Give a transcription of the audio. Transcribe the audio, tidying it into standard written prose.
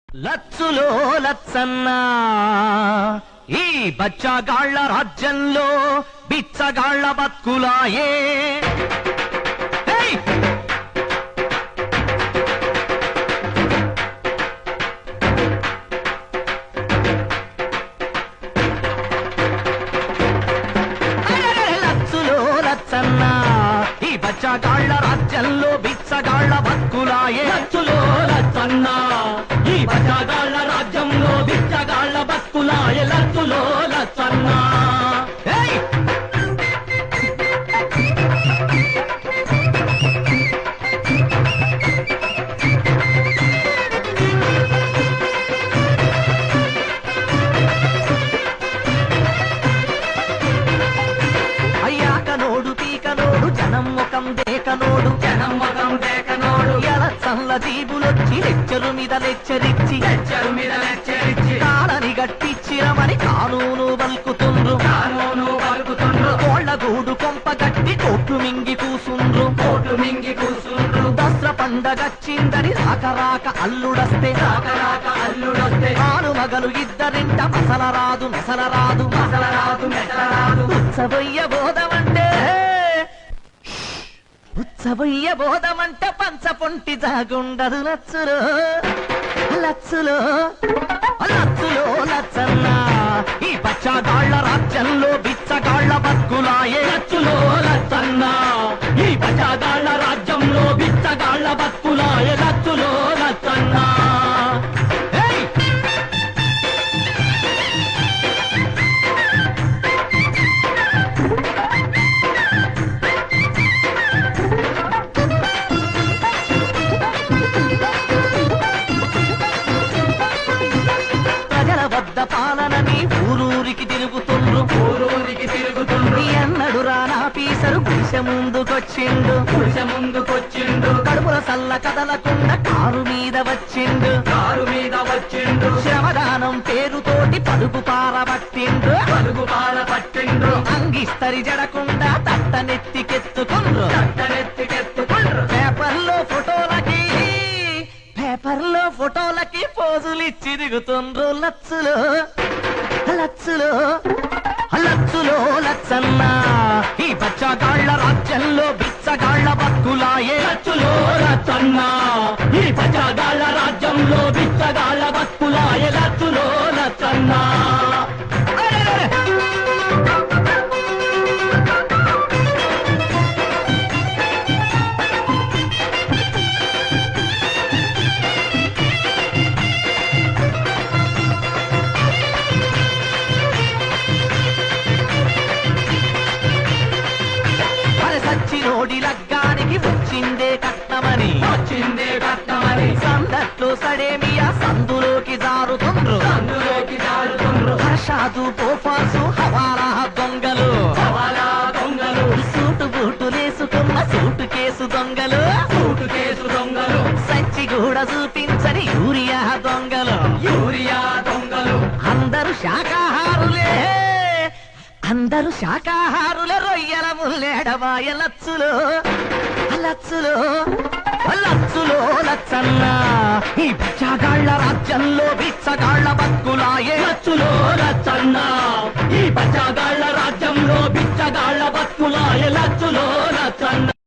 లచ్చులో లచ్చన్న ఈ బచ్చగాళ్ల రాజ్యంలో బిచ్చగాళ్ల బతుకులాయే. లచ్చులో లచ్చన్న ఈ బచ్చగాళ్ల రాజ్యంలో బిచ్చగాళ్ల బతుకులాయే. లచ్చులో లచ్చన్న ఈ బచ్చగాళ్ల రాజ్యంలో బిచ్చగాళ్ల బతుకులాయే. లచ్చులో లచ్చన్న అయ్యాకనోడు పీకనోడు జనం ముఖం దేకనోడు జనం మగం దేకనోడు ఎల చల్ల జీబులొచ్చి లెచ్చరు మీద లెచ్చరిచ్చి లెచ్చరు మీద లెచ్చరిచ్చి కాడని గట్టిచ్చిరమని కానూను బల్కుతుండ్రు. కానూను పలుకుతుండ్రు. కోళ్ల గూడు కొంప గట్టి కోట్లు మింగి కూసుండ్రు. కోటు మింగి కూసుండ్రు. దసరా పండగచ్చిందని రాక రాక అల్లుడస్తే రాక అల్లుడొస్తే ఆను మగలు ఇద్దరింట మసల రాదు మెసల రాదు మసల రాదు మెసల రాదు. ఉత్సవయ్య బోధమంటే ఉత్సవయ్య బోధమంటే పంచపొంటి జాగుండదు. లచ్చులో లచ్చులో లచ్చులో లచ్చన్న ఈ బచ్చగాళ్ల రాజ్యంలో బిచ్చగాళ్ల బతుకులాయే. లచ్చులో లచ్చన్న ఈ బచ్చగాళ్ల రాజ్యంలో బిచ్చగాళ్ల బతుకులాయే. లచ్చులో లచ్చన్న ఏయ్! ప్రజల వద్ద పాలనని ఊరూరికి తిరుగుతుండ్రు. ఊరూరికి తిరుగుతుండ్రు. ఎన్నడు రానా పీసరు గుడిసె ముందుకొచ్చిండు. పురుష ముందుకొచ్చిండు. కడుపుల సల్ల కదలకుండా కారు మీద వచ్చిండు. కారు మీద వచ్చిండు. శ్రమదానం పేరుతోటి పలుపు పారబట్టిండు. పలుగు పాల పట్టిండ్రు. అంగిస్తరి జడకుండా తట్టనెత్తికెత్తుకుండ్రు. చట్టనెత్తికెత్తుకుండ్రు. పేపర్లో ఫోటోలకి పోజులిచ్చి దిగుతుండ్రు. లచ్చులో లచ్చులో లచ్చులో లచ్చన్న ఈ బచ్చగాళ్ల రాజ్యంలో బిచ్చగాళ్ల బతుకులాయే. లచ్చులో లచ్చన్న ఈ బచ్చగాళ్ల రాజ్యంలో బిచ్చగాళ్ల బతుకులాయే. లచ్చులో లచ్చన్న మరి సచ్చినోడి లగ్గానికి వచ్చిందే కట్నమని వచ్చిందే కట్టమని సందట్లో సడేమియా సందులోకి జారుతుండ్రు. అందులోకి జారుతుండ్రు. హర్షాదు పోఫాసు హవాలా దొంగలు సవాలా దొంగలు. సూటు బూటులేసుకున్న సూటు కేసు దొంగలు సూటు కేసు దొంగలు. సంచి కూడా చూపించని యూరియా దొంగలు. యూరియా దొంగలు. అందరూ శాకాహారులే రొయ్యల ముల్లేడవాయ. లచ్చులో లచ్చులో లచ్చులో లచ్చన్న ఈ బచ్చగాళ్ల రాజ్యంలో బిచ్చగాళ్ల బతుకులాయే. లచ్చులో లచ్చన్న ఈ బచ్చగాళ్ల రాజ్యంలో బిచ్చగాళ్ల బతుకులాయే. లచ్చులో లచ్చన్న